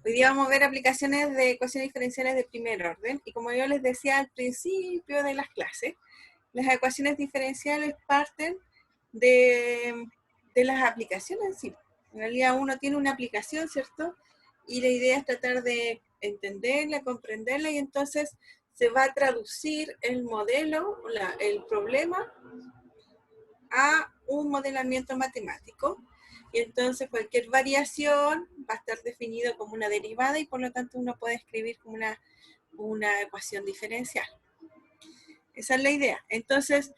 Hoy día vamos a ver aplicaciones de ecuaciones diferenciales de primer orden. Y como yo les decía al principio de las clases, las ecuaciones diferenciales parten de, las aplicaciones en sí. En realidad uno tiene una aplicación, ¿cierto? Y la idea es tratar de entenderla, comprenderla, y entonces se va a traducir el modelo, el problema, a un modelamiento matemático. Y entonces cualquier variación va a estar definido como una derivada y por lo tanto uno puede escribir como una ecuación diferencial. Esa es la idea. Entonces,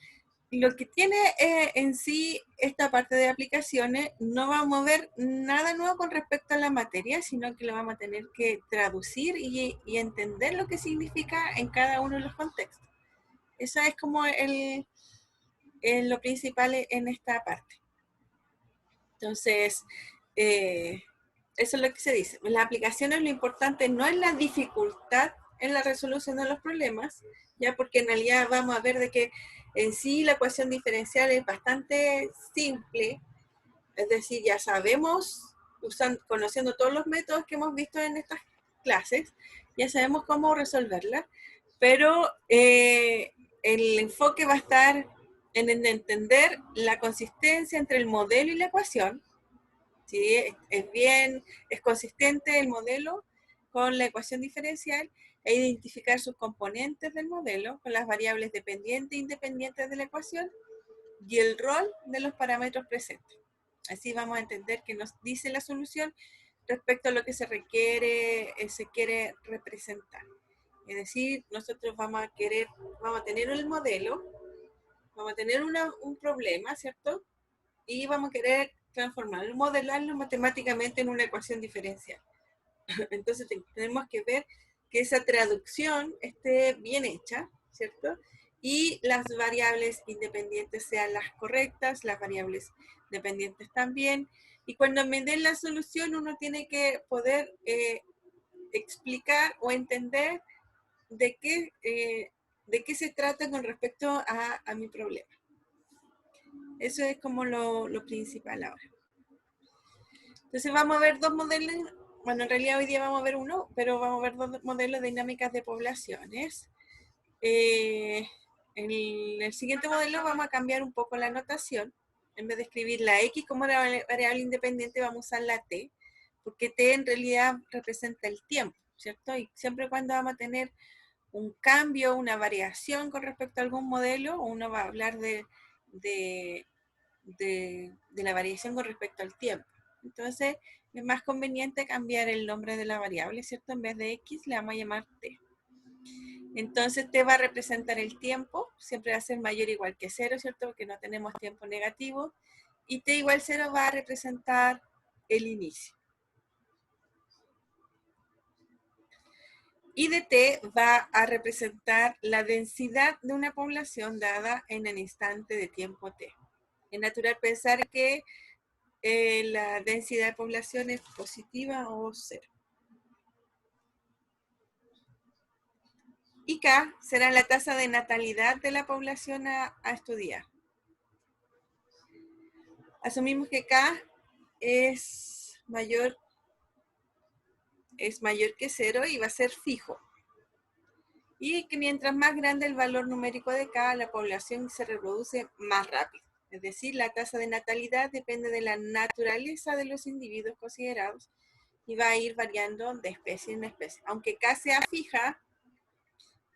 lo que tiene en sí esta parte de aplicaciones, no vamos a ver nada nuevo con respecto a la materia, sino que lo vamos a tener que traducir y entender lo que significa en cada uno de los contextos. Eso es como lo principal en esta parte. Entonces, eso es lo que se dice. Las aplicaciones, lo importante no es la dificultad en la resolución de los problemas, ya, porque en realidad vamos a ver de que en sí la ecuación diferencial es bastante simple, es decir, ya sabemos, conociendo todos los métodos que hemos visto en estas clases, ya sabemos cómo resolverla, pero el enfoque va a estar en entender la consistencia entre el modelo y la ecuación. ¿Sí? Es consistente el modelo con la ecuación diferencial, e identificar sus componentes del modelo con las variables dependientes e independientes de la ecuación y el rol de los parámetros presentes. Así vamos a entender qué nos dice la solución respecto a lo que se requiere, se quiere representar. Es decir, nosotros vamos a tener el modelo, vamos a tener un problema, ¿cierto? Y vamos a querer transformarlo, modelarlo matemáticamente en una ecuación diferencial. Entonces tenemos que ver que esa traducción esté bien hecha, ¿cierto? Y las variables independientes sean las correctas, las variables dependientes también. Y cuando me den la solución, uno tiene que poder explicar o entender de qué se trata con respecto a mi problema. Eso es como lo principal ahora. Entonces vamos a ver dos modelos, bueno, en realidad hoy día vamos a ver uno, pero vamos a ver dos modelos de dinámicas de poblaciones. En el siguiente modelo vamos a cambiar un poco la notación. En vez de escribir la X como variable independiente, vamos a usar la T, porque T en realidad representa el tiempo, ¿cierto? Y siempre cuando vamos a tener un cambio, una variación con respecto a algún modelo, uno va a hablar de la variación con respecto al tiempo. Entonces, es más conveniente cambiar el nombre de la variable, ¿cierto? En vez de X, le vamos a llamar T. Entonces, T va a representar el tiempo, siempre va a ser mayor o igual que 0, ¿cierto? Porque no tenemos tiempo negativo. Y T igual 0 va a representar el inicio. Y de T va a representar la densidad de una población dada en el instante de tiempo T. Es natural pensar que la densidad de población es positiva o 0. Y K será la tasa de natalidad de la población a estudiar. Asumimos que K es mayor que 0 y va a ser fijo. Y que mientras más grande el valor numérico de K, la población se reproduce más rápido. Es decir, la tasa de natalidad depende de la naturaleza de los individuos considerados y va a ir variando de especie en especie. Aunque K sea fija,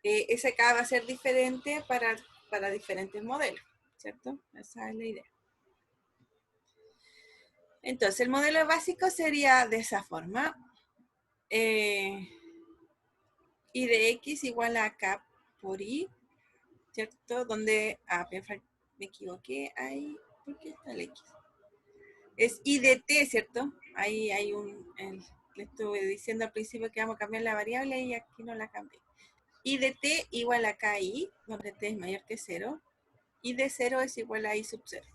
esa K va a ser diferente para diferentes modelos, ¿cierto? Esa es la idea. Entonces, el modelo básico sería de esa forma. Y de X igual a K por Y, ¿cierto? Donde, me equivoqué, ahí, ¿por qué está el X? Es I de T, ¿cierto? Ahí hay le estuve diciendo al principio que vamos a cambiar la variable y aquí no la cambié. I de T igual a KI, donde T es mayor que 0, y de 0 es igual a I sub 0,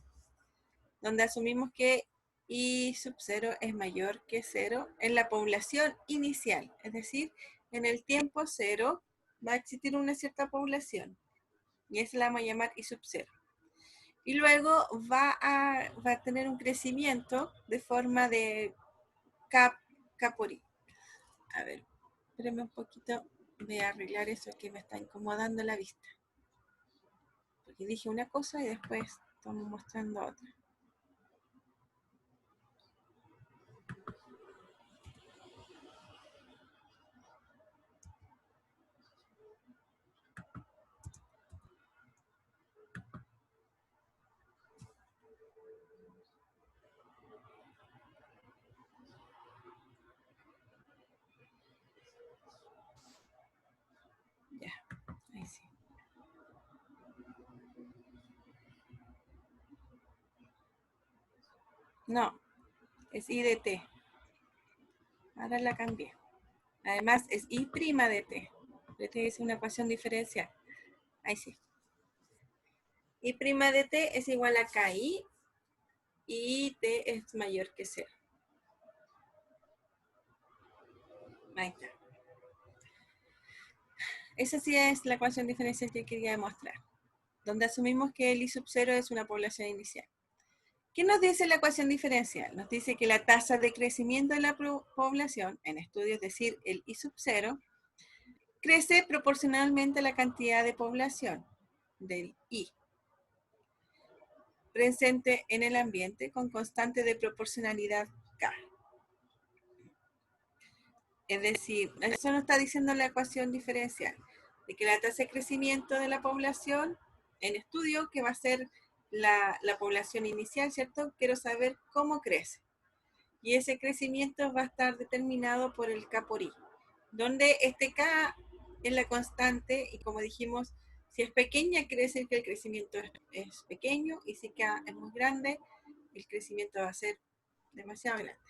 donde asumimos que I sub 0 es mayor que 0 en la población inicial, es decir, en el tiempo 0 va a existir una cierta población, y esa la vamos a llamar I sub 0. Y luego va a tener un crecimiento de forma de K por I. A ver, espérame un poquito. Voy a arreglar eso que me está incomodando la vista. Porque dije una cosa y después estamos mostrando otra. Ya, ahí sí. No, es I de T. Ahora la cambié. Además es I' de T. De T es una ecuación diferencial. Ahí sí. I' de T es igual a KI y T es mayor que 0. Ahí está. Esa sí es la ecuación diferencial que quería demostrar, donde asumimos que el I sub 0 es una población inicial. ¿Qué nos dice la ecuación diferencial? Nos dice que la tasa de crecimiento de la población, en estudios, es decir, el I sub 0, crece proporcionalmente a la cantidad de población del I presente en el ambiente con constante de proporcionalidad K. Es decir, eso nos está diciendo la ecuación diferencial, de que la tasa de crecimiento de la población en estudio, que va a ser la población inicial, ¿cierto? Quiero saber cómo crece. Y ese crecimiento va a estar determinado por el K por I, donde este K es la constante y como dijimos, si es pequeña quiere decir que el crecimiento es pequeño y si K es muy grande, el crecimiento va a ser demasiado grande.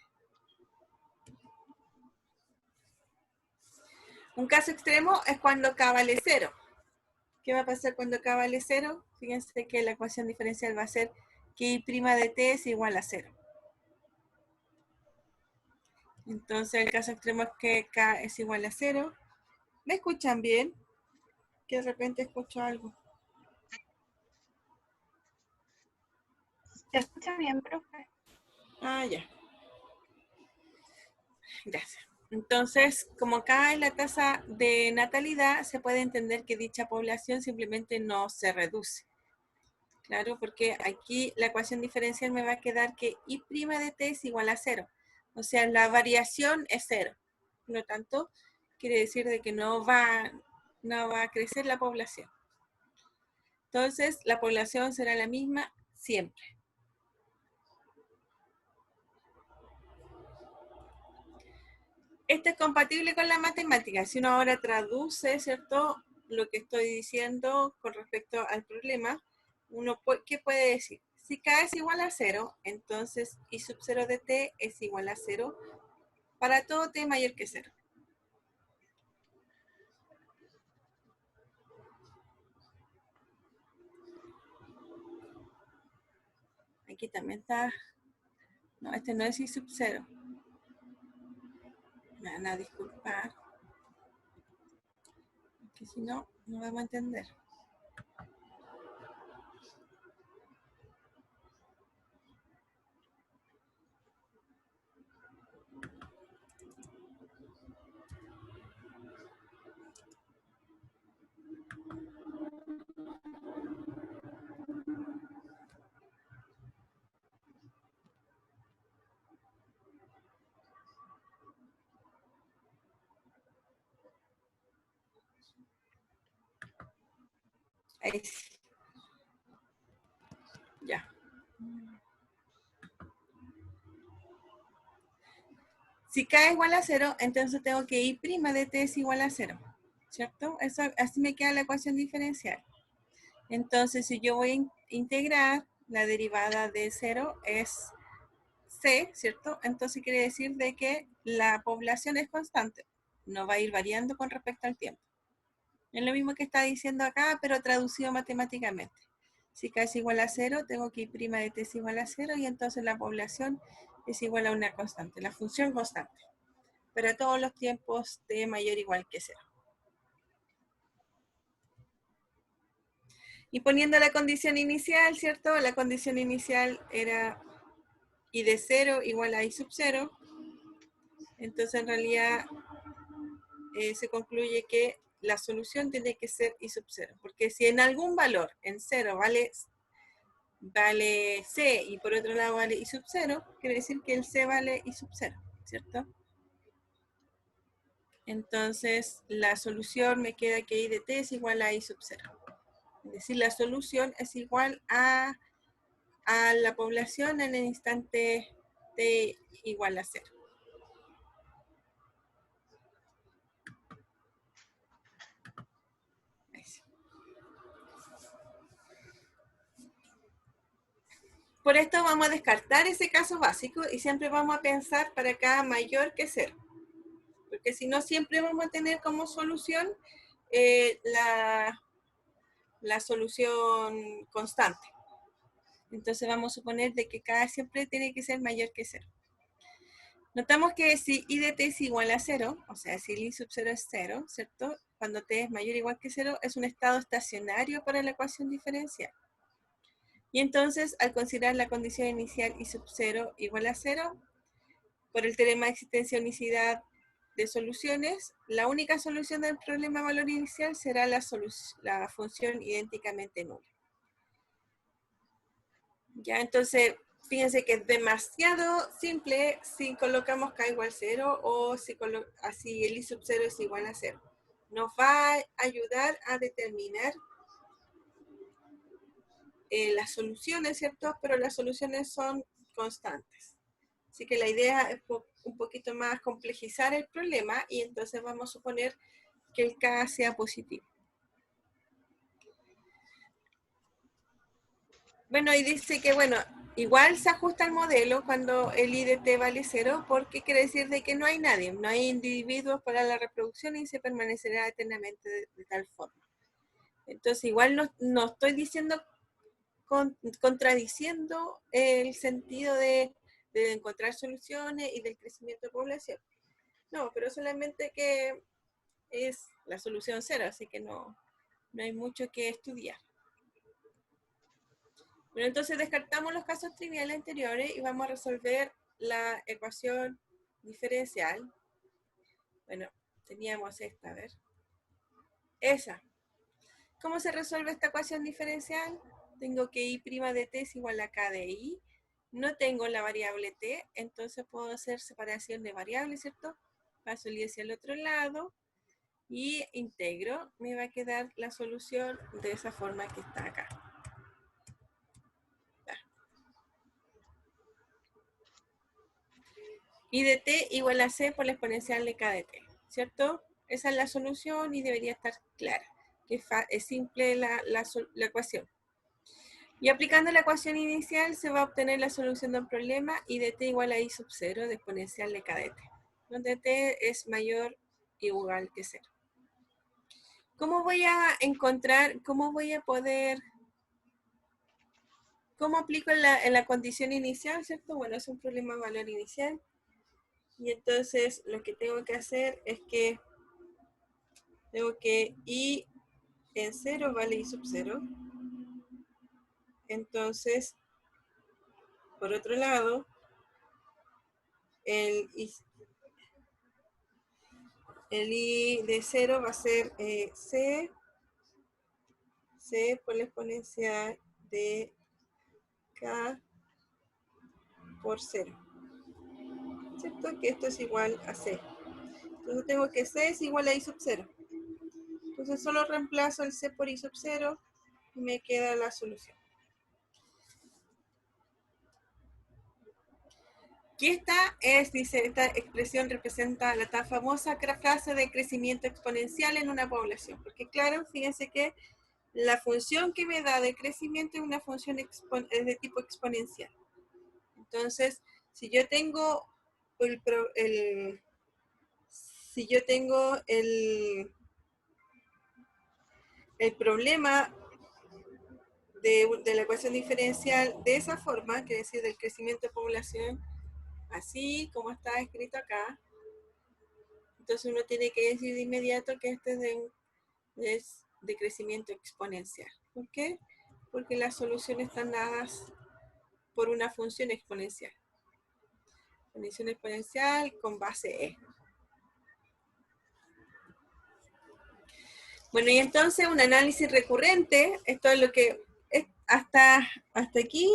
Un caso extremo es cuando K vale 0. ¿Qué va a pasar cuando K vale 0? Fíjense que la ecuación diferencial va a ser que I' de T es igual a 0. Entonces el caso extremo es que K es igual a 0. ¿Me escuchan bien? Que de repente escucho algo. ¿Se escucha bien, profe? Ah, ya. Gracias. Entonces, como acá es la tasa de natalidad, se puede entender que dicha población simplemente no se reduce. Claro, porque aquí la ecuación diferencial me va a quedar que I' de T es igual a 0. O sea, la variación es 0. Por lo tanto, quiere decir de que no va a crecer la población. Entonces, la población será la misma siempre. Esto es compatible con la matemática. Si uno ahora traduce, ¿cierto?, lo que estoy diciendo con respecto al problema, uno ¿qué puede decir? Si K es igual a 0, entonces I sub 0 de T es igual a 0 para todo T mayor que 0. Aquí también está. No, este no es I sub 0. Me van a disculpar. Que si no, no vamos a entender. Ahí sí. Ya. Si K es igual a 0, entonces tengo que I' de T es igual a 0. ¿Cierto? Eso, así me queda la ecuación diferencial. Entonces, si yo voy a integrar, la derivada de 0 es C, ¿cierto? Entonces quiere decir de que la población es constante. No va a ir variando con respecto al tiempo. Es lo mismo que está diciendo acá, pero traducido matemáticamente. Si K es igual a 0, tengo que I' de T es igual a 0 y entonces la población es igual a una constante, la función constante. Para todos los tiempos T mayor o igual que 0. Y poniendo la condición inicial, ¿cierto? La condición inicial era I de 0 igual a I sub 0. Entonces, en realidad, se concluye que la solución tiene que ser I sub 0, porque si en algún valor, en 0, vale C y por otro lado vale I sub 0, quiere decir que el C vale I sub 0, ¿cierto? Entonces, la solución me queda que I de t es igual a I sub 0. Es decir, la solución es igual a la población en el instante t igual a 0. Por esto vamos a descartar ese caso básico y siempre vamos a pensar para K mayor que 0. Porque si no, siempre vamos a tener como solución la solución constante. Entonces vamos a suponer de que K siempre tiene que ser mayor que 0. Notamos que si I de t es igual a 0, o sea, si el I sub 0 es 0, ¿cierto? Cuando t es mayor o igual que 0, es un estado estacionario para la ecuación diferencial. Y entonces, al considerar la condición inicial I sub 0 igual a 0, por el teorema de existencia unicidad de soluciones, la única solución del problema valor inicial será la función idénticamente nula. Ya, entonces, fíjense que es demasiado simple si colocamos K igual a 0 o si así el I sub 0 es igual a 0. Nos va a ayudar a determinar las soluciones, ¿cierto? Pero las soluciones son constantes. Así que la idea es un poquito más complejizar el problema y entonces vamos a suponer que el K sea positivo. Bueno, y dice que, bueno, igual se ajusta el modelo cuando el I de t vale 0, porque quiere decir de que no hay nadie, no hay individuos para la reproducción y se permanecerá eternamente de tal forma. Entonces, igual no estoy diciendo, contradiciendo el sentido de encontrar soluciones y del crecimiento de población. No, pero solamente que es la solución 0, así que no hay mucho que estudiar. Bueno, entonces descartamos los casos triviales anteriores y vamos a resolver la ecuación diferencial. Bueno, teníamos esta, a ver. Esa. ¿Cómo se resuelve esta ecuación diferencial? Tengo que I' de t es igual a K de I. No tengo la variable t, entonces puedo hacer separación de variables, ¿cierto? Paso el I hacia el otro lado y integro. Me va a quedar la solución de esa forma que está acá. I de t igual a c por la exponencial de k de t, ¿cierto? Esa es la solución y debería estar clara, que es simple la ecuación. Y aplicando la ecuación inicial se va a obtener la solución del problema I de t igual a I sub 0 de exponencial de k de t, donde t es mayor o igual que 0. ¿Cómo voy a encontrar, cómo aplico en la condición inicial, ¿cierto? Bueno, es un problema de valor inicial. Y entonces lo que tengo que hacer es que tengo que I en 0 vale I sub 0. Entonces, por otro lado, el I de 0 va a ser C por la exponencial de K por 0. ¿Cierto? Que esto es igual a C. Entonces tengo que C es igual a I sub 0. Entonces solo reemplazo el C por I sub 0 y me queda la solución. Y esta expresión representa la tan famosa frase de crecimiento exponencial en una población. Porque claro, fíjense que la función que me da de crecimiento es una función es de tipo exponencial. Entonces, si yo tengo el problema de la ecuación diferencial de esa forma, que es decir, del crecimiento de población, así como está escrito acá, entonces uno tiene que decir de inmediato que este es de crecimiento exponencial. ¿Por qué? Porque las soluciones están dadas por una función exponencial. Función exponencial con base E. Bueno, y entonces un análisis recurrente, esto es lo que es hasta aquí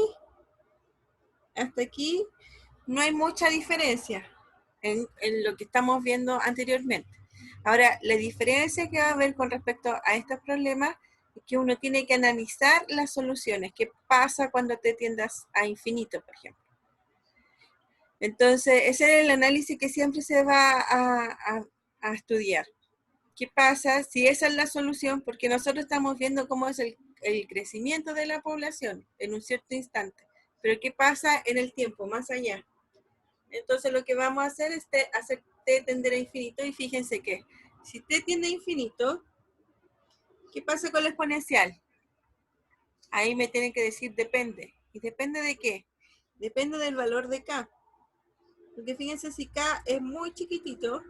no hay mucha diferencia en lo que estamos viendo anteriormente. Ahora, la diferencia que va a haber con respecto a estos problemas es que uno tiene que analizar las soluciones. ¿Qué pasa cuando te tiendas a infinito, por ejemplo? Entonces, ese es el análisis que siempre se va a estudiar. ¿Qué pasa si esa es la solución? Porque nosotros estamos viendo cómo es el crecimiento de la población en un cierto instante. Pero ¿qué pasa en el tiempo, más allá? Entonces lo que vamos a hacer es hacer t tender a infinito y fíjense que si t tiende a infinito, ¿qué pasa con la exponencial? Ahí me tienen que decir depende. ¿Y depende de qué? Depende del valor de k. Porque fíjense, si k es muy chiquitito,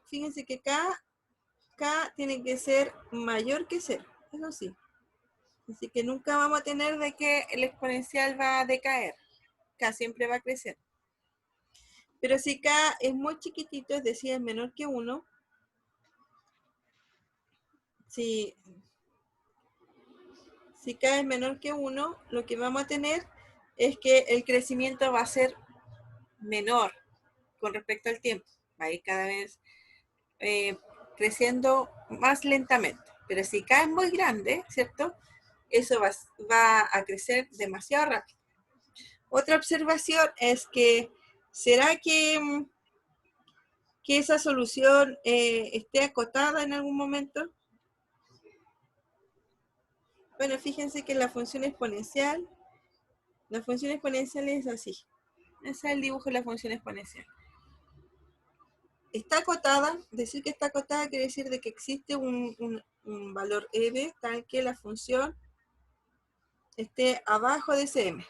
fíjense que k tiene que ser mayor que 0, eso sí. Así que nunca vamos a tener de que el exponencial va a decaer. K siempre va a crecer. Pero si k es muy chiquitito, es decir, es menor que 1, si k es menor que 1, lo que vamos a tener es que el crecimiento va a ser menor con respecto al tiempo. Va a ir cada vez creciendo más lentamente. Pero si k es muy grande, ¿cierto? Eso va a crecer demasiado rápido. Otra observación es que, ¿será que esa solución esté acotada en algún momento? Bueno, fíjense que la función exponencial es así. Ese es el dibujo de la función exponencial. Está acotada, decir que está acotada quiere decir de que existe un valor m tal que la función esté abajo de ese m.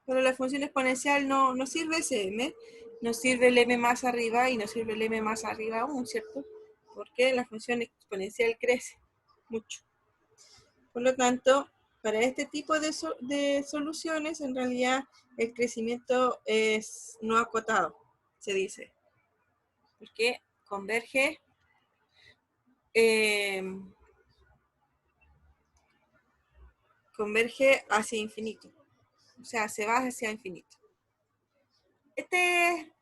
Pero la función exponencial no sirve ese m, no sirve el m más arriba y no sirve el m más arriba aún, ¿cierto? Porque la función exponencial crece mucho. Por lo tanto, para este tipo de soluciones, en realidad el crecimiento es no acotado, se dice. Porque converge hacia infinito. O sea, se va hacia infinito. Este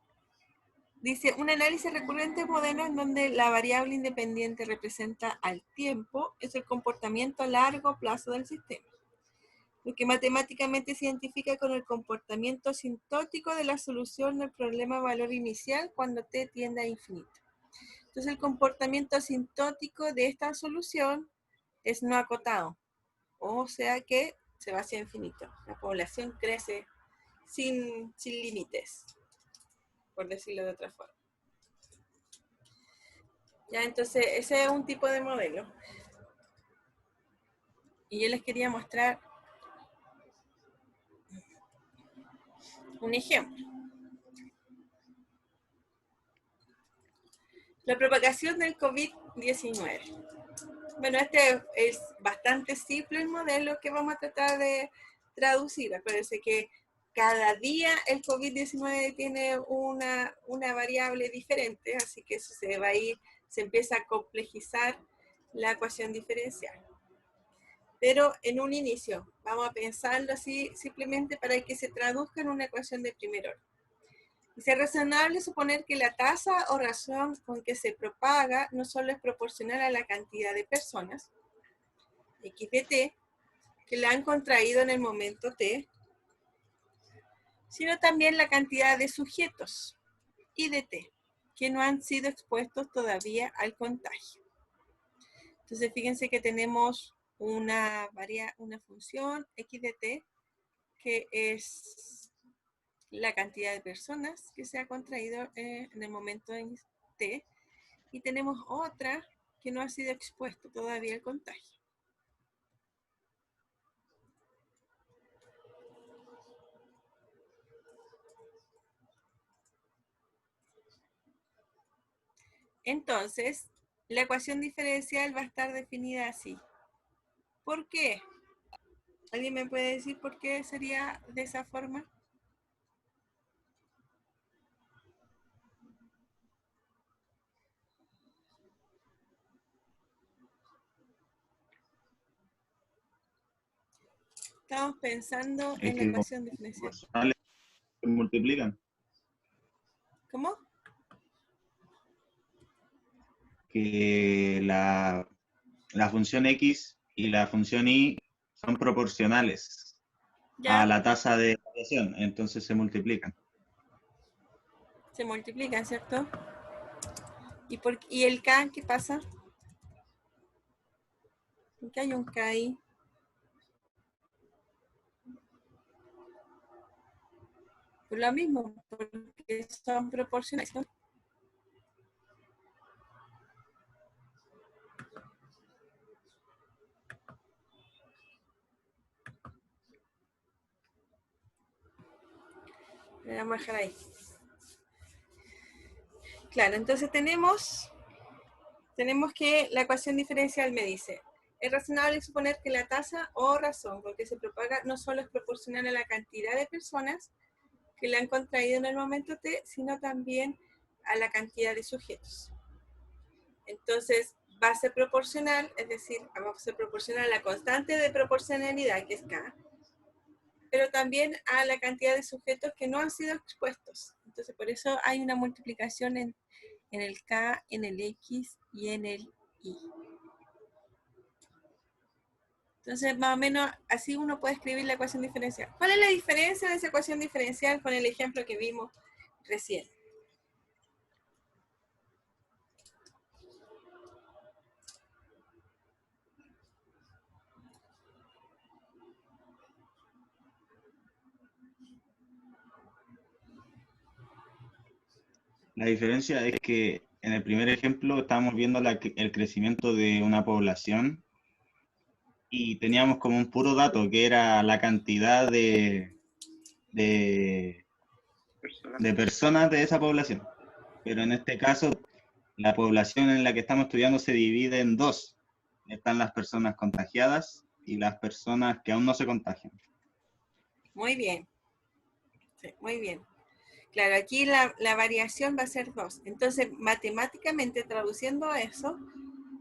dice, un análisis recurrente moderno en donde la variable independiente representa al tiempo es el comportamiento a largo plazo del sistema, lo que matemáticamente se identifica con el comportamiento asintótico de la solución del problema valor inicial cuando t tiende a infinito. Entonces el comportamiento asintótico de esta solución es no acotado, o sea que se va hacia infinito. La población crece sin límites, por decirlo de otra forma. Ya, entonces ese es un tipo de modelo. Y yo les quería mostrar un ejemplo. La propagación del COVID-19. Bueno, este es bastante simple el modelo que vamos a tratar de traducir. Acuérdense que cada día el COVID-19 tiene una variable diferente, así que eso se va a ir, se empieza a complejizar la ecuación diferencial. Pero en un inicio, vamos a pensarlo así simplemente para que se traduzca en una ecuación de primer orden. Es razonable suponer que la tasa o razón con que se propaga no solo es proporcional a la cantidad de personas, x de t, que la han contraído en el momento t, sino también la cantidad de sujetos, y de t, que no han sido expuestos todavía al contagio. Entonces fíjense que tenemos una función x de t, que es la cantidad de personas que se ha contraído en el momento en t, y tenemos otra que no ha sido expuesto todavía al contagio. Entonces, la ecuación diferencial va a estar definida así. ¿Por qué? ¿Alguien me puede decir por qué sería de esa forma? Estamos pensando Es en la que como ecuación diferencial. proporcionales se multiplican. ¿Cómo? Que la función x y la función y son proporcionales a Ya la tasa de variación, entonces se multiplican. se multiplican, ¿cierto? ¿Y el K qué pasa? ¿Por qué hay un K ahí? Por lo mismo, porque son proporcionales, ¿no? Le vamos a dejar ahí. Claro, entonces tenemos que la ecuación diferencial me dice, es razonable suponer que la tasa o razón porque se propaga no solo es proporcional a la cantidad de personas que la han contraído en el momento T, sino también a la cantidad de sujetos. Entonces, va a ser proporcional, es decir, va a ser proporcional a la constante de proporcionalidad, que es K, pero también a la cantidad de sujetos que no han sido expuestos. Entonces, por eso hay una multiplicación en el K, en el X y en el Y. Entonces, más o menos así uno puede escribir la ecuación diferencial. ¿Cuál es la diferencia de esa ecuación diferencial con el ejemplo que vimos recién? La diferencia es que en el primer ejemplo estábamos viendo el crecimiento de una población y teníamos como un puro dato que era la cantidad de, de personas de esa población. Pero en este caso, la población en la que estamos estudiando se divide en dos. Están las personas contagiadas y las personas que aún no se contagian. Muy bien. Sí, muy bien. Claro, aquí la variación va a ser 2. Entonces, matemáticamente traduciendo eso,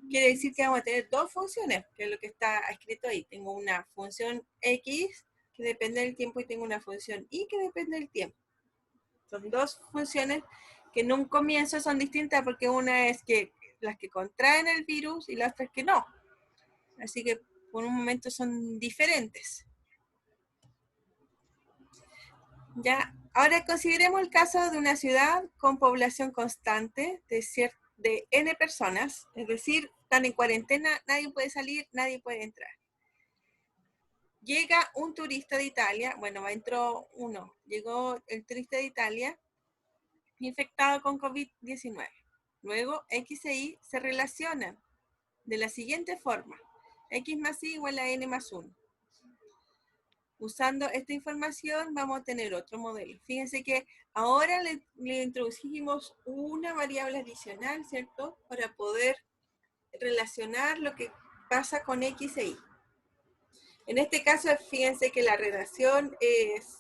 quiere decir que vamos a tener dos funciones, que es lo que está escrito ahí. Tengo una función x que depende del tiempo y tengo una función y que depende del tiempo. Son dos funciones que en un comienzo son distintas porque una es que las que contraen el virus y la otra es que no. Así que por un momento son diferentes. Ya, ahora consideremos el caso de una ciudad con población constante de N personas, es decir, están en cuarentena, nadie puede salir, nadie puede entrar. Llega un turista de Italia, bueno, llegó el turista de Italia infectado con COVID-19. Luego, X e Y se relacionan de la siguiente forma. X más Y igual a N más 1. Usando esta información vamos a tener otro modelo. Fíjense que ahora le introducimos una variable adicional, ¿cierto? Para poder relacionar lo que pasa con X e Y. En este caso, fíjense que la relación es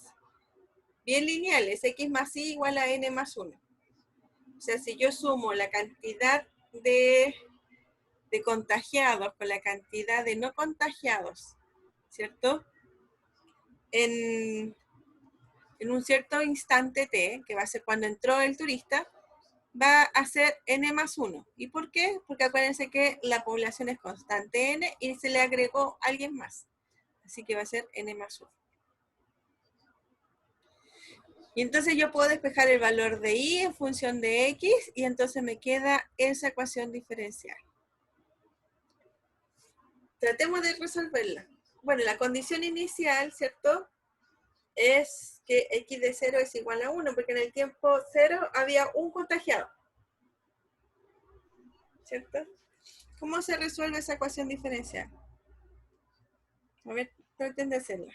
bien lineal, es X más Y igual a N más 1. O sea, si yo sumo la cantidad de contagiados con la cantidad de no contagiados, ¿cierto? En un cierto instante t, que va a ser cuando entró el turista, va a ser n más 1. ¿Y por qué? Porque acuérdense que la población es constante n y se le agregó alguien más. Así que va a ser n más 1. Y entonces yo puedo despejar el valor de y en función de x y entonces me queda esa ecuación diferencial. Tratemos de resolverla. Bueno, la condición inicial, ¿cierto? Es que x de 0 es igual a 1, porque en el tiempo 0 había un contagiado, ¿cierto? ¿Cómo se resuelve esa ecuación diferencial? A ver, traten de hacerla.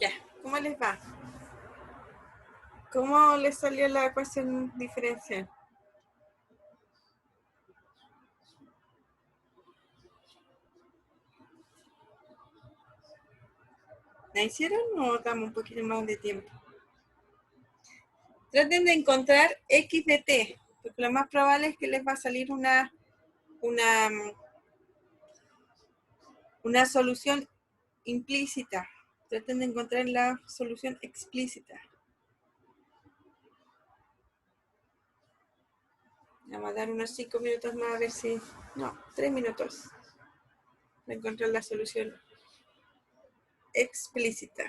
Ya, ¿cómo les va? ¿Cómo les salió la ecuación diferencial? ¿La hicieron o damos un poquito más de tiempo? Traten de encontrar x de t, porque lo más probable es que les va a salir una solución implícita. Traten de encontrar la solución explícita. Vamos a dar unos 5 minutos más a ver si... No, 3 minutos. Para encontrar la solución explícita.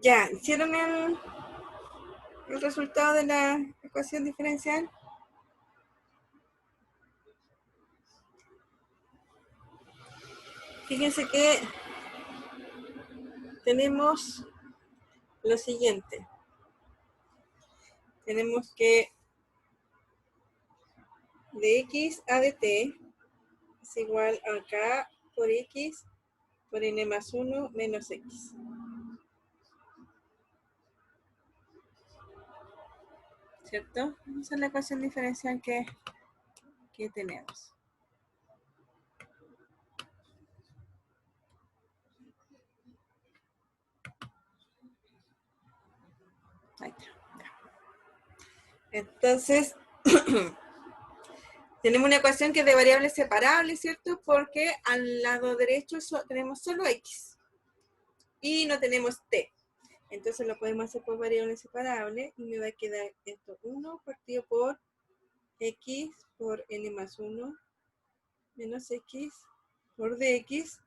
Ya, ¿hicieron el resultado de la ecuación diferencial? Fíjense que tenemos lo siguiente. Tenemos que de x a de t es igual a k por x por n más 1 menos x. ¿Cierto? Esa es la ecuación diferencial que tenemos. Ahí está. Entonces, tenemos una ecuación que es de variables separables, ¿cierto? Porque al lado derecho tenemos solo x y no tenemos t. Entonces lo podemos hacer por variables separables y me va a quedar esto 1 partido por x por n más 1 menos x por dx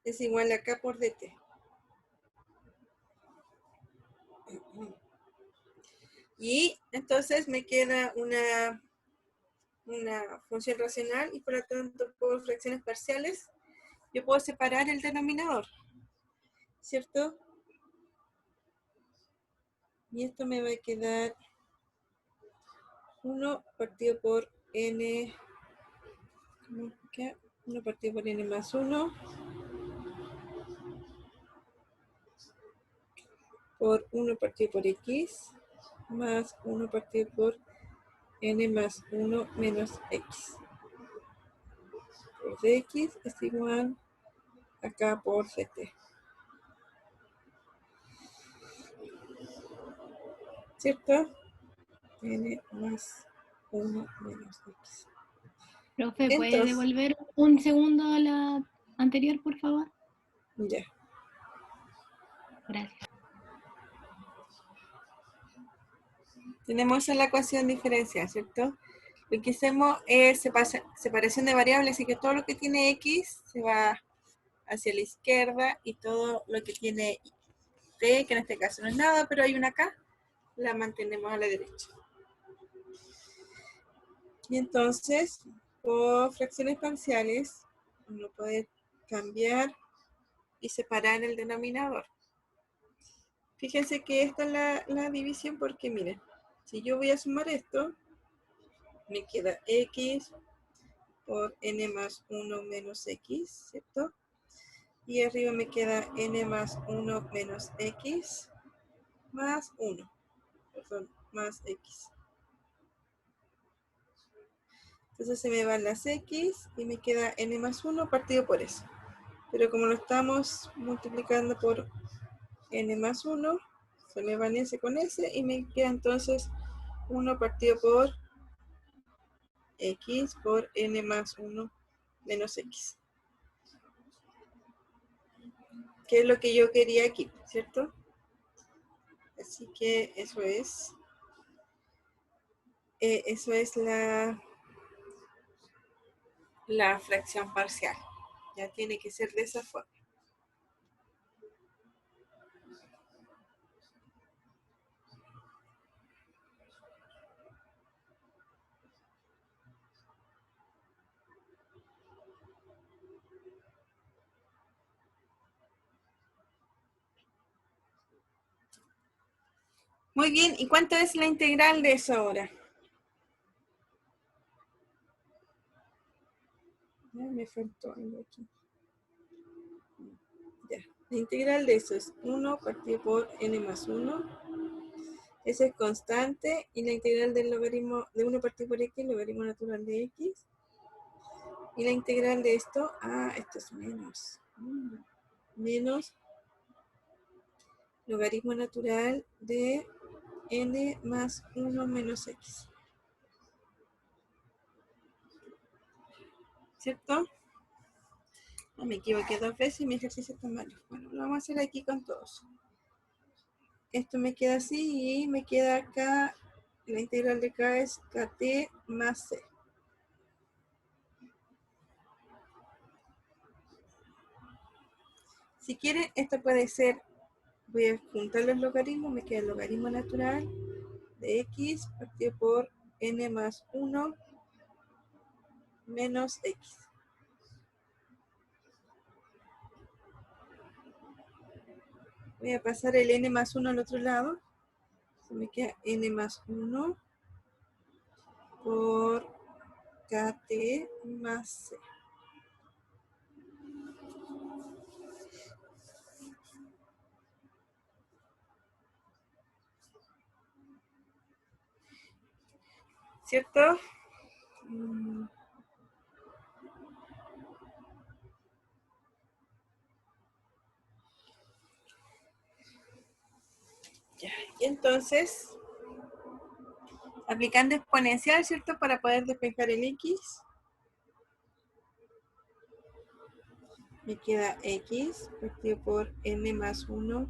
es igual a k por dt. Y entonces me queda una función racional y por lo tanto por fracciones parciales yo puedo separar el denominador, ¿cierto? Y esto me va a quedar 1 partido por n, ¿cómo queda? 1 partido por n más 1 por 1 partido por x más 1 partido por n más 1 menos x. Por dx es igual a k por dt. ¿Cierto? N más 1 menos x. Profe, ¿puede Entonces, devolver un segundo a la anterior, por favor? ya. Gracias. Tenemos la ecuación diferencial, ¿cierto? Lo que hacemos es separación de variables, así que todo lo que tiene x se va hacia la izquierda y todo lo que tiene t, que en este caso no es nada, pero hay una k, la mantenemos a la derecha. Y entonces, por fracciones parciales, uno puede cambiar y separar el denominador. Fíjense que esta es la división porque, miren, si yo voy a sumar esto, me queda x por n más 1 menos x, ¿cierto? Y arriba me queda n más 1 menos x más 1, perdón, más x. Entonces se me van las x y me queda n más 1 partido por eso. Pero como lo estamos multiplicando por n más 1, se me van s con s y me queda entonces 1 partido por x por n más 1 menos x. Que es lo que yo quería aquí, ¿cierto? Así que eso es la la fracción parcial. Ya tiene que ser de esa forma. Muy bien, ¿y cuánto es la integral de eso ahora? Me faltó algo aquí. Ya, la integral de eso es 1 partido por n más 1. Esa es constante. Y la integral del logaritmo de 1 partido por x, logaritmo natural de x. Y la integral de esto, esto es menos. Menos logaritmo natural de n más 1 menos x. ¿Cierto? Me equivoqué 2 veces y mi ejercicio está malo. Bueno, lo vamos a hacer aquí con todos. Esto me queda así y me queda acá, la integral de acá es kt más c. Si quieren, esto puede ser, voy a juntar los logaritmos, me queda el logaritmo natural de x partido por n más 1 menos x. Voy a pasar el n más 1 al otro lado. Se me queda n más 1 por kt más c. ¿Cierto? Ya, y entonces, aplicando exponencial, ¿cierto? Para poder despejar el x. Me queda x partido por n más 1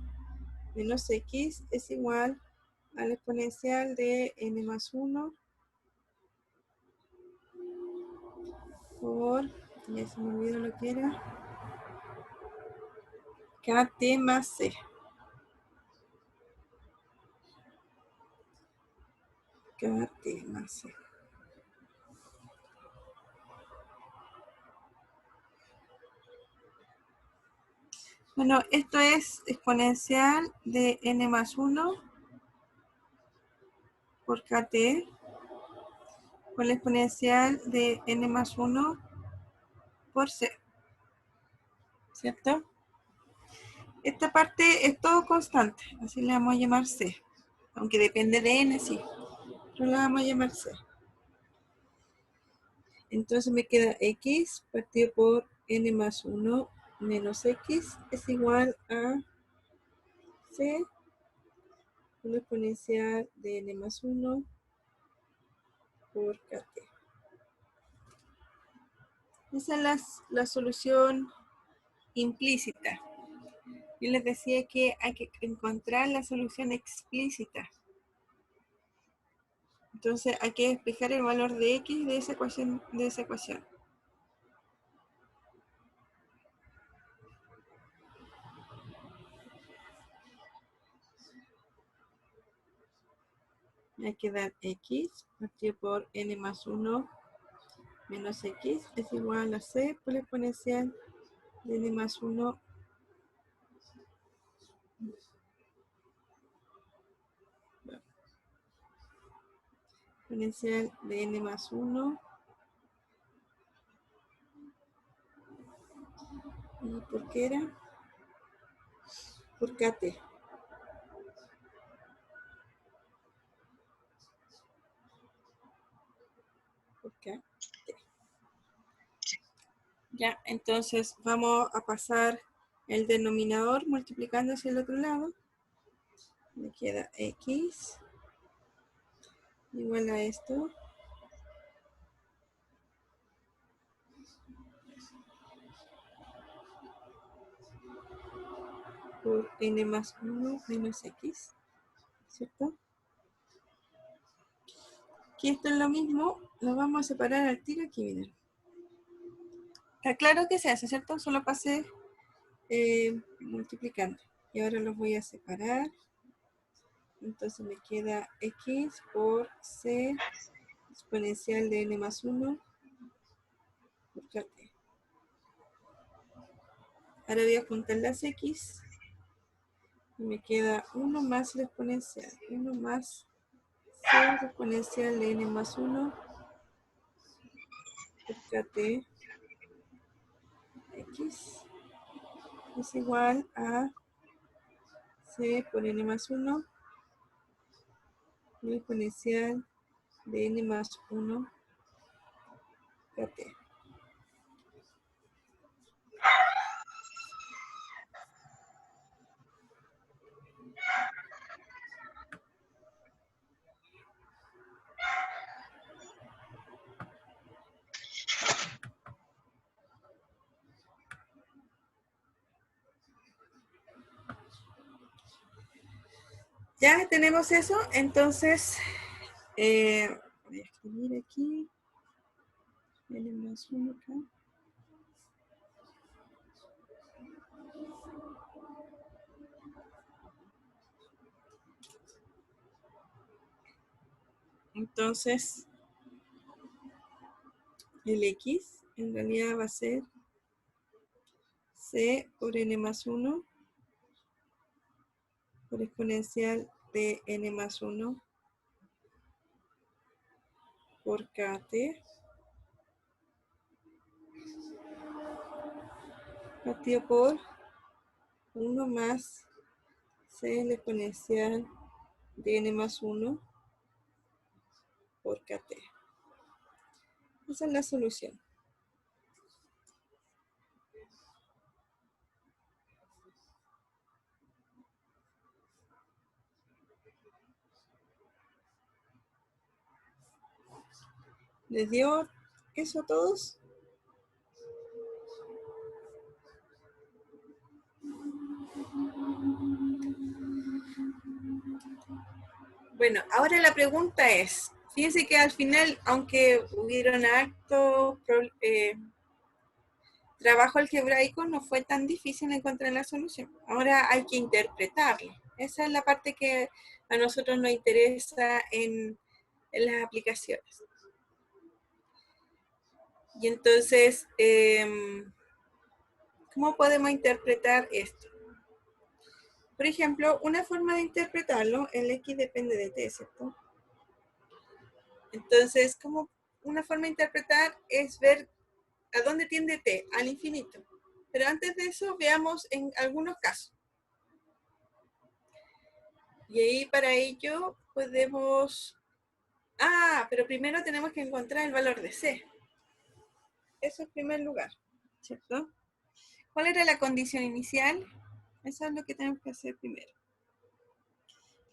menos x es igual a la exponencial de n más 1 por, ya se me olvidó lo que era, kt más c. Kt más c. Bueno, esto es exponencial de n más 1 por kt con la exponencial de n más 1 por c. ¿Cierto? Esta parte es todo constante, así le vamos a llamar c. Aunque depende de n, sí. Pero la vamos a llamar c. Entonces me queda x partido por n más 1 menos x es igual a c una exponencial de n más 1 por kt. Esa es la solución implícita. Yo les decía que hay que encontrar la solución explícita. Entonces hay que despejar el valor de x de esa ecuación. Hay que dar x partido por n más 1 menos x es igual a c por la exponencial de n más 1 exponencial de n más 1 ¿y por qué era? Por kt. Por kt. Ya, entonces vamos a pasar el denominador multiplicando hacia el otro lado. Me queda x igual a esto. Por n más 1 menos x. ¿Cierto? Aquí esto es lo mismo. Lo vamos a separar al tiro aquí, miren. Está claro que se hace, ¿cierto? Solo pasé multiplicando. Y ahora los voy a separar. Entonces me queda x por c exponencial de n más 1 por kt. Ahora voy a juntar las x. Y me queda 1 más la exponencial. 1 más c exponencial de n más 1 por kt x es igual a c por n más 1 la exponencial de n más 1 kt. Ya tenemos eso, entonces voy a escribir aquí n más 1 acá. Entonces el x en realidad va a ser c por n más 1 por exponencial de n más 1 por kt partido por 1 más c la exponencial de n más 1 por kt. Esa es la solución. ¿Les dio eso a todos? Bueno, ahora la pregunta es, fíjense que al final, aunque hubieron actos, trabajo algebraico, no fue tan difícil encontrar la solución. Ahora hay que interpretarlo. Esa es la parte que a nosotros nos interesa en las aplicaciones. Y entonces, ¿cómo podemos interpretar esto? Por ejemplo, una forma de interpretarlo, el x depende de t, ¿cierto? Entonces, como una forma de interpretar es ver a dónde tiende t, al infinito. Pero antes de eso, veamos en algunos casos. Y ahí para ello podemos... pero primero tenemos que encontrar el valor de c. Eso en primer lugar, ¿cierto? ¿Cuál era la condición inicial? Eso es lo que tenemos que hacer primero.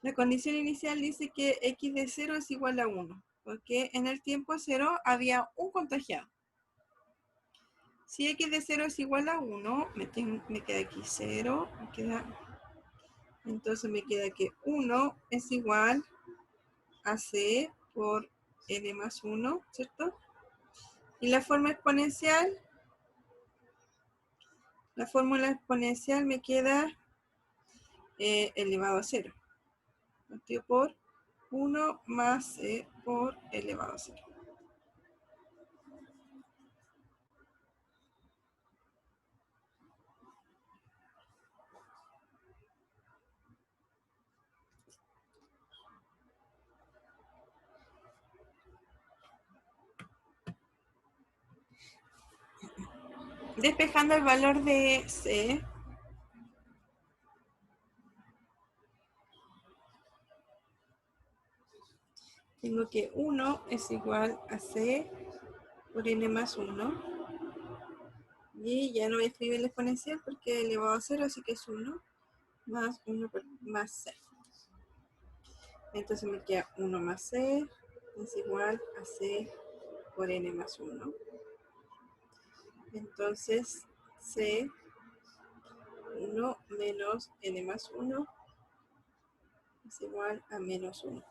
La condición inicial dice que x de 0 es igual a 1, porque en el tiempo 0 había un contagiado. Si x de 0 es igual a 1, me queda aquí 0, entonces me queda que 1 es igual a c por n más 1, ¿cierto? Y la forma exponencial, la fórmula exponencial me queda elevado a 0, partido por 1 más c por elevado a 0. Despejando el valor de c, tengo que 1 es igual a c por n más 1. Y ya no voy a escribir la exponencial porque elevado a 0, así que es 1 más 1 más c. Entonces me queda 1 más c es igual a c por n más 1. Entonces c 1 menos n más 1 es igual a menos 1.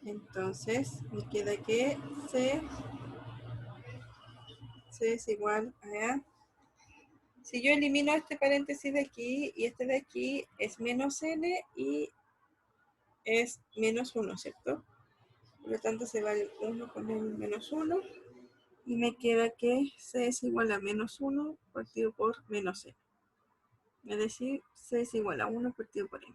Entonces, me queda que C es igual a... Si yo elimino este paréntesis de aquí y este de aquí, es menos n y es menos 1, ¿cierto? Por lo tanto, se va el 1 con el menos 1 y me queda que C es igual a menos 1 partido por menos n. Es decir, C es igual a 1 partido por n.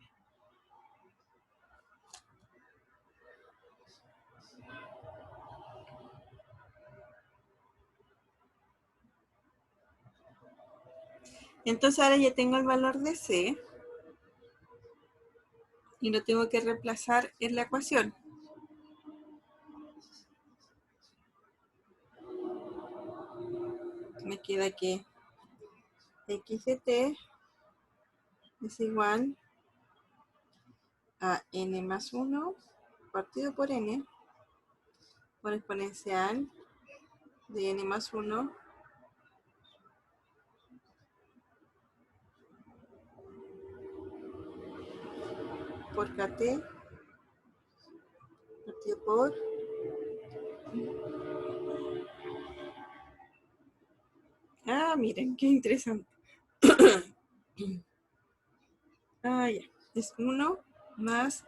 Entonces ahora ya tengo el valor de C y lo tengo que reemplazar en la ecuación. Me queda que x de t es igual a n más 1 partido por n por exponencial de n más 1 por kt partido por miren, qué interesante. Ya. Es 1 más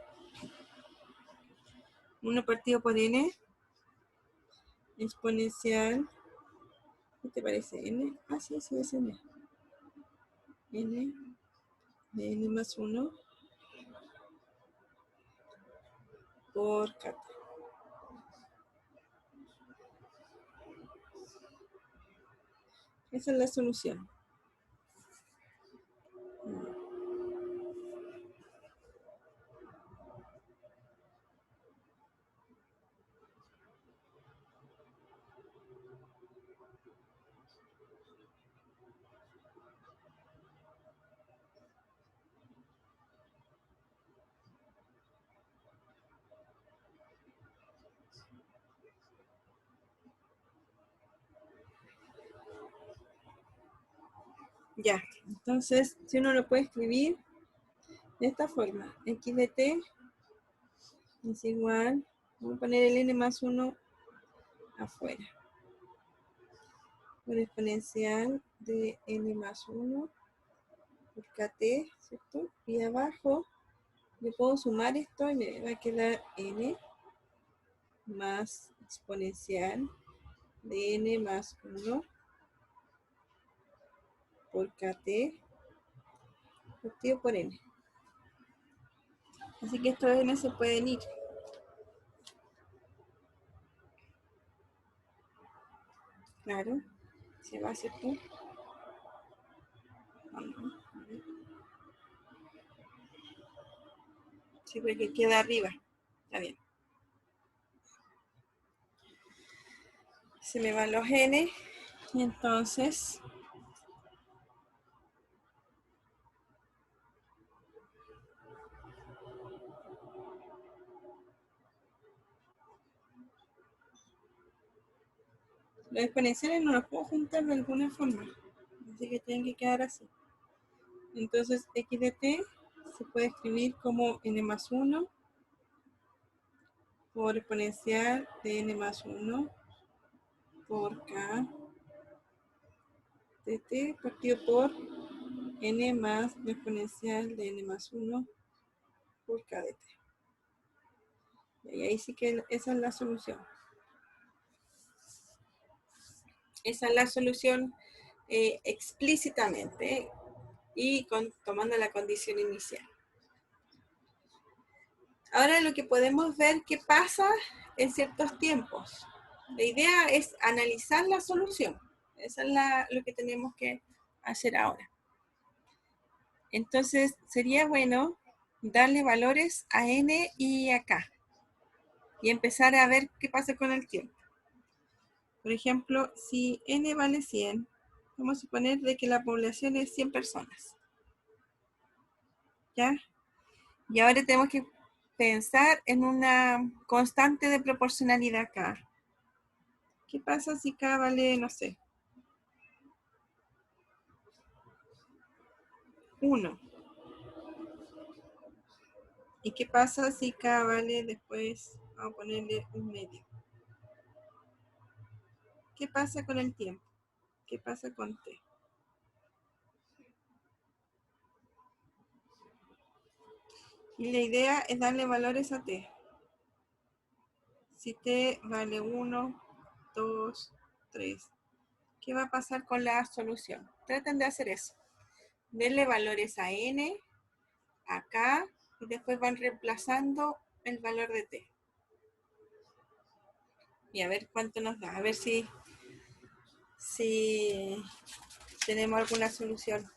1 partido por n exponencial. ¿Qué te parece? N. Sí, es n. N de n más 1 por kt. Esa es la solución. Ya, entonces, si uno lo puede escribir de esta forma, x de t es igual, vamos a poner el n más 1 afuera, por exponencial de n más 1 por kt, ¿cierto? Y abajo le puedo sumar esto y me va a quedar n más exponencial de n más 1 por kt partido por n. Así que estos n se pueden ir. Claro, se va, ¿cierto? Sí, porque queda arriba. Está bien. Se me van los n y entonces los exponenciales no los puedo juntar de alguna forma, así que tienen que quedar así. Entonces x de t se puede escribir como n más 1 por exponencial de n más 1 por k de t partido por n más exponencial de n más 1 por k de t. Y ahí sí que esa es la solución. Esa es la solución explícitamente y tomando la condición inicial. Ahora lo que podemos ver qué pasa en ciertos tiempos. La idea es analizar la solución. Eso es lo que tenemos que hacer ahora. Entonces sería bueno darle valores a n y a k y empezar a ver qué pasa con el tiempo. Por ejemplo, si n vale 100, vamos a suponer de que la población es 100 personas. ¿Ya? Y ahora tenemos que pensar en una constante de proporcionalidad k. ¿Qué pasa si k vale, no sé, 1? ¿Y qué pasa si k vale después Vamos a ponerle un medio. ¿Qué pasa con el tiempo? ¿Qué pasa con t? Y la idea es darle valores a t. Si t vale 1, 2, 3. ¿Qué va a pasar con la solución? Traten de hacer eso. Denle valores a n, acá, y después van reemplazando el valor de t. Y a ver cuánto nos da. A ver si tenemos alguna solución.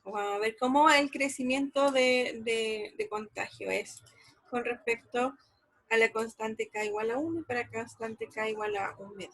Vamos a ver cómo el crecimiento de contagio es con respecto a la constante k igual a 1 y para constante k igual a 1 medio.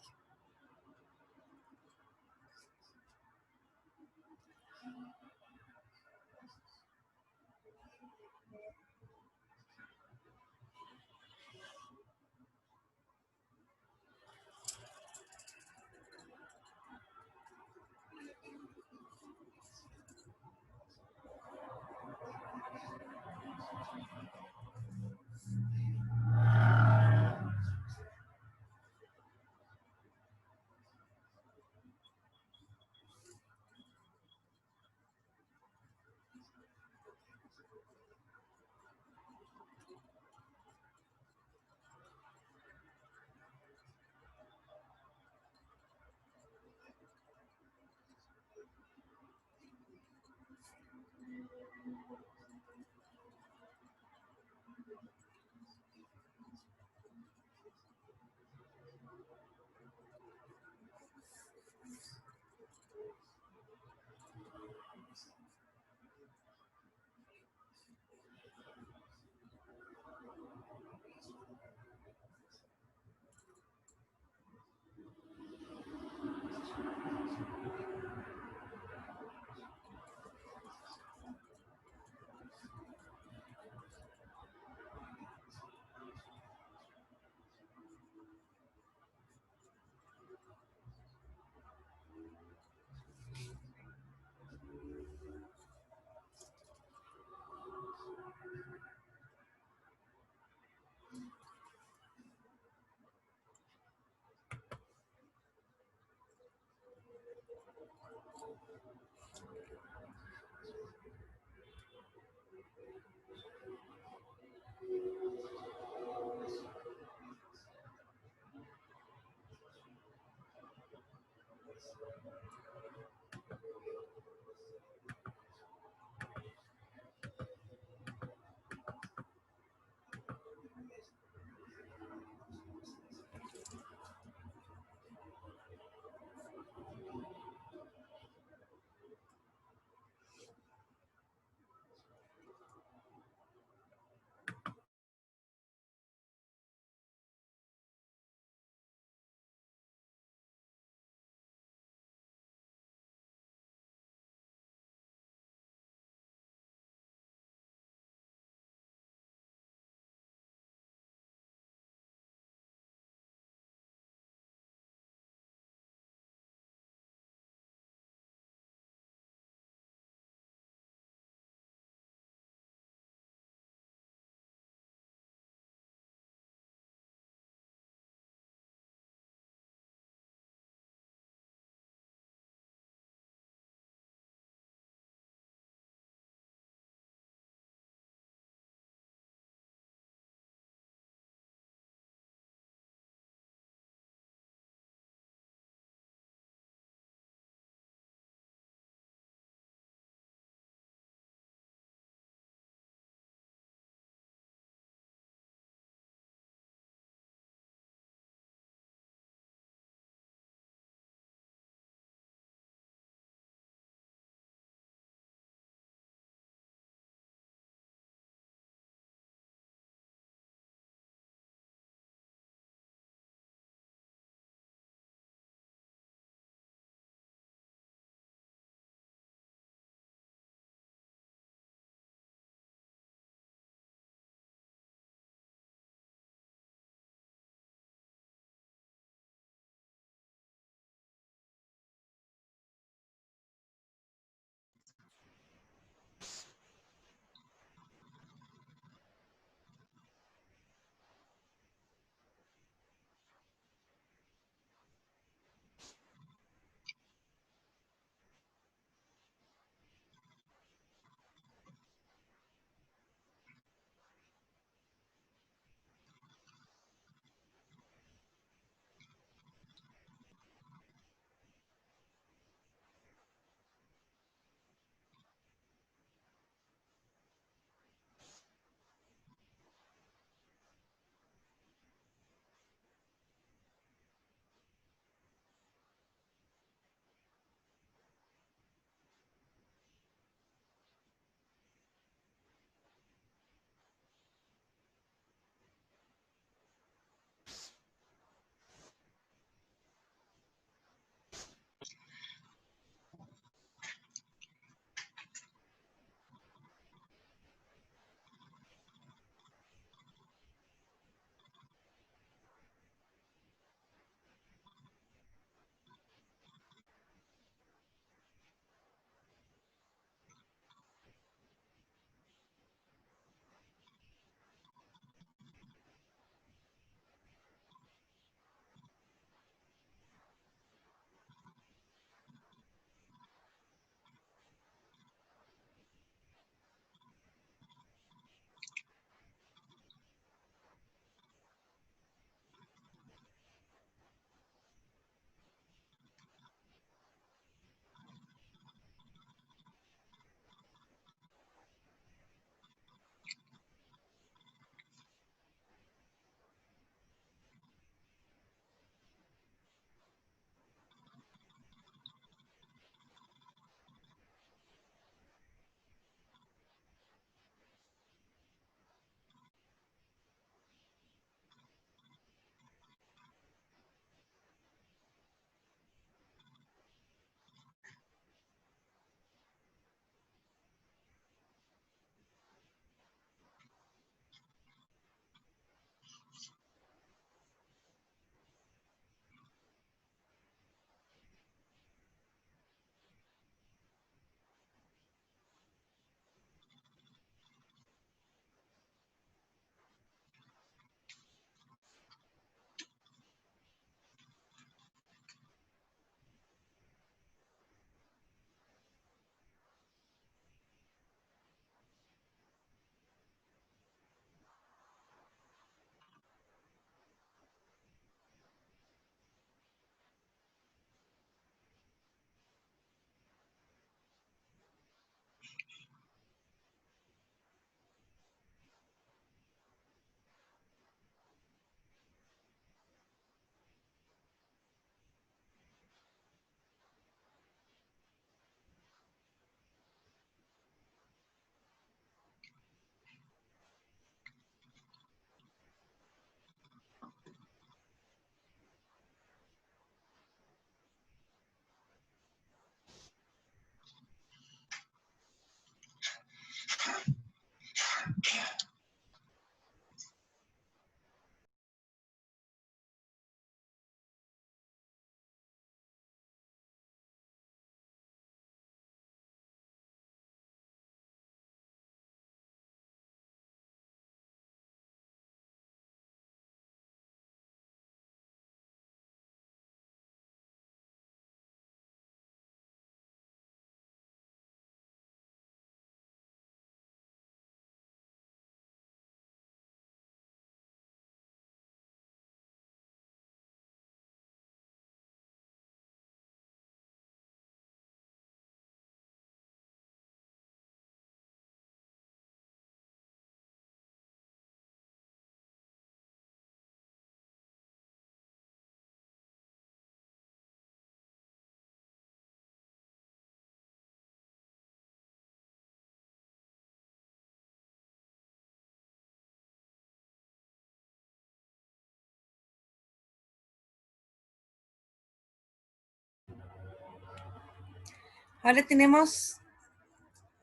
Ahora tenemos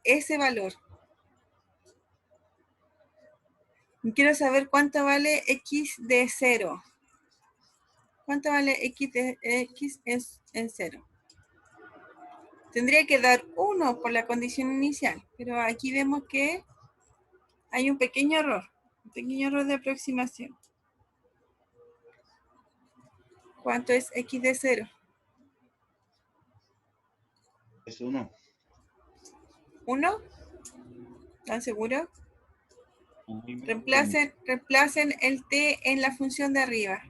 ese valor. Y quiero saber cuánto vale x de 0. ¿Cuánto vale x de x en 0? Tendría que dar 1 por la condición inicial, pero aquí vemos que hay un pequeño error de aproximación. ¿Cuánto es x de 0? Es 1. ¿1? ¿Están seguros? Muy bien. Reemplacen el t en la función de arriba.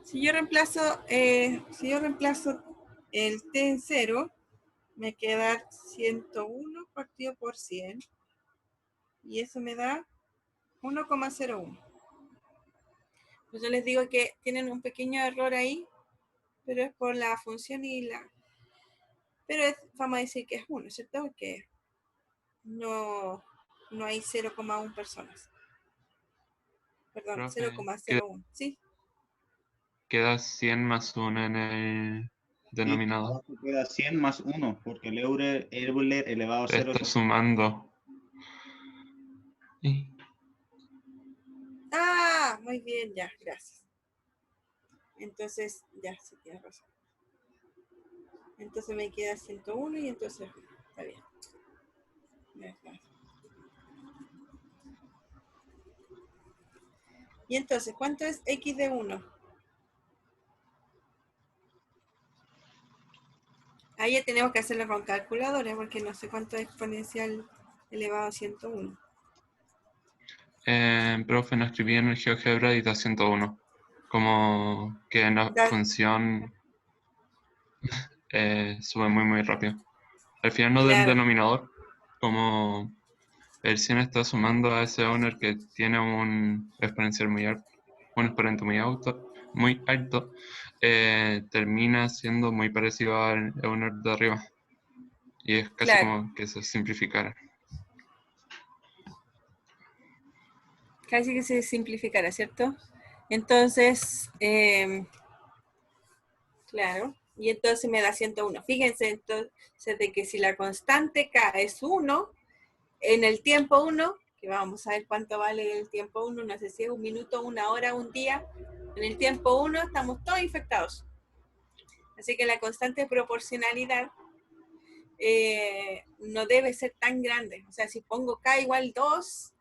Si yo reemplazo el t en 0, me queda 101 partido por 100. Y eso me da 1,01. Pues yo les digo que tienen un pequeño error ahí, pero es por la función y la... Pero vamos a decir que es 1, ¿cierto? Porque no hay 0,1 personas. Perdón, Profe, 0,01, ¿sí? queda 100 más 1 en el denominador. Abajo queda 100 más 1, porque el Euler elevado a 0 Está sumando. Y Ah, muy bien, ya, gracias. Entonces, ya, sí tienes razón. Entonces me queda 101 y entonces, está bien. Ya está. Y entonces, ¿cuánto es x de 1? Ahí ya tenemos que hacerlo con calculadora porque no sé cuánto es exponencial elevado a 101. profe, no escribí en el GeoGebra y da 101. Como que en la Da- función sube muy, muy rápido. Al final no del claro, denominador, como el 100 está sumando a ese owner que tiene un exponencial muy alto, un exponente muy alto, termina siendo muy parecido al owner de arriba. Y es casi claro. como que se simplificara. Casi que se simplificará, ¿cierto? Entonces, claro, y entonces me da 101. Fíjense entonces de que si la constante K es 1, en el tiempo 1, que vamos a ver cuánto vale el tiempo 1, no sé si es un minuto, una hora, un día, en el tiempo 1 estamos todos infectados. Así que la constante de proporcionalidad no debe ser tan grande. O sea, si pongo K igual 2,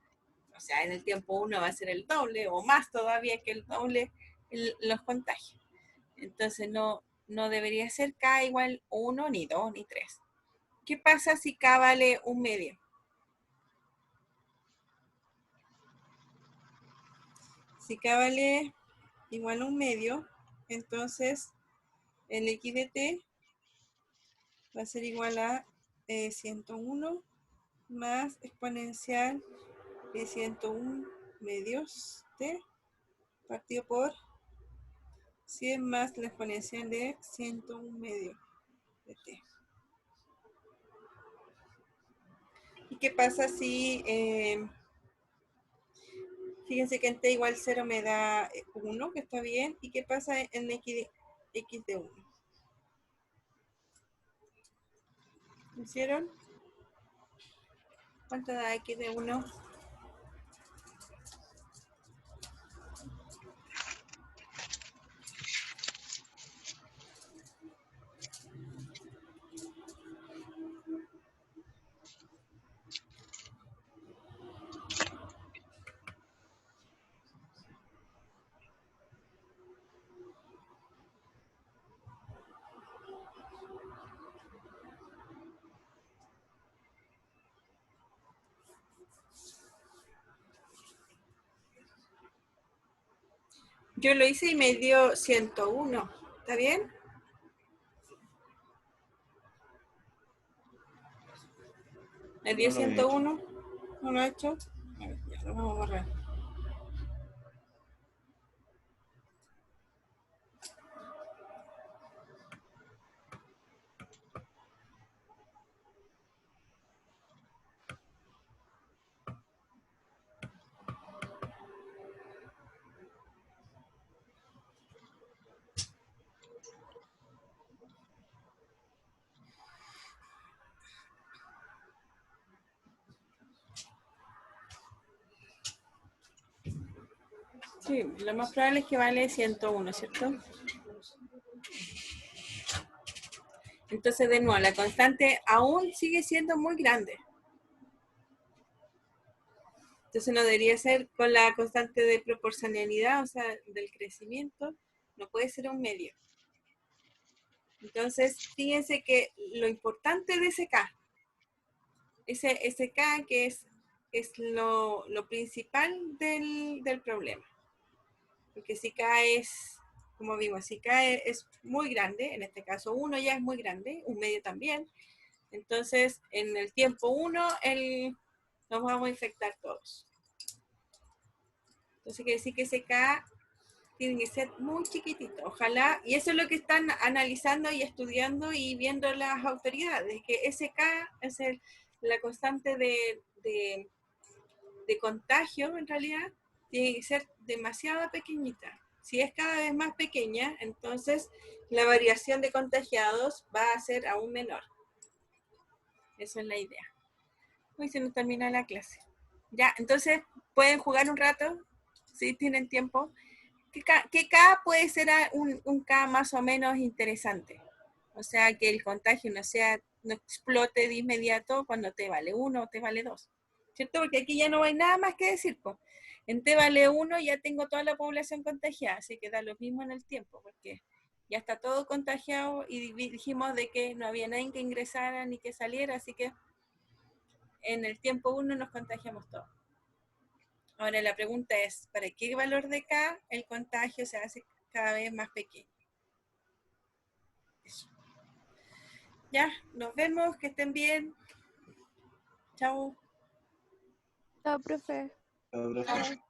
o sea, en el tiempo 1 va a ser el doble o más todavía que el doble los contagios. Entonces no debería ser K igual 1, ni 2, ni 3. ¿Qué pasa si K vale un medio? Si K vale igual a un medio, entonces el X de T va a ser igual a 101 más exponencial de 101 medios T partido por 100 más la exponencial de 101 medios de T. ¿Y qué pasa si, fíjense que en T igual 0 me da 1, que está bien? ¿Y qué pasa en X de 1? ¿Lo hicieron? ¿Cuánto da X de 1? Yo lo hice y me dio 101. ¿Está bien? ¿Me dio No lo he hecho. 101? ¿No lo he hecho? A ver, ya lo vamos a borrar. Sí, lo más probable es que vale 101, ¿cierto? Entonces, de nuevo, la constante aún sigue siendo muy grande. Entonces no debería ser con la constante de proporcionalidad, o sea, del crecimiento, no puede ser un medio. Entonces, fíjense que lo importante de ese K, ese K que es lo principal del problema. Porque si K es, como vimos, si K es muy grande, en este caso 1 ya es muy grande, un medio también, entonces en el tiempo 1 nos vamos a infectar todos. Entonces quiere decir que ese K tiene que ser muy chiquitito, ojalá, y eso es lo que están analizando y estudiando y viendo las autoridades, que ese K es la constante de contagio, en realidad, tiene que ser demasiado pequeñita. Si es cada vez más pequeña, entonces la variación de contagiados va a ser aún menor. Esa es la idea. Hoy se nos termina la clase. Ya, entonces, ¿pueden jugar un rato? Si tienen tiempo. ¿Qué K puede ser un K más o menos interesante? O sea, que el contagio no explote de inmediato cuando T vale 1 o T vale 2. ¿Cierto? Porque aquí ya no hay nada más que decir. Po. En T vale 1 ya tengo toda la población contagiada, así que da lo mismo en el tiempo, porque ya está todo contagiado y dijimos de que no había nadie que ingresara ni que saliera, así que en el tiempo 1 nos contagiamos todos. Ahora la pregunta es, ¿para qué valor de K el contagio se hace cada vez más pequeño? Eso. Ya, nos vemos, que estén bien. Chao. Chao, profe. Chao, profe.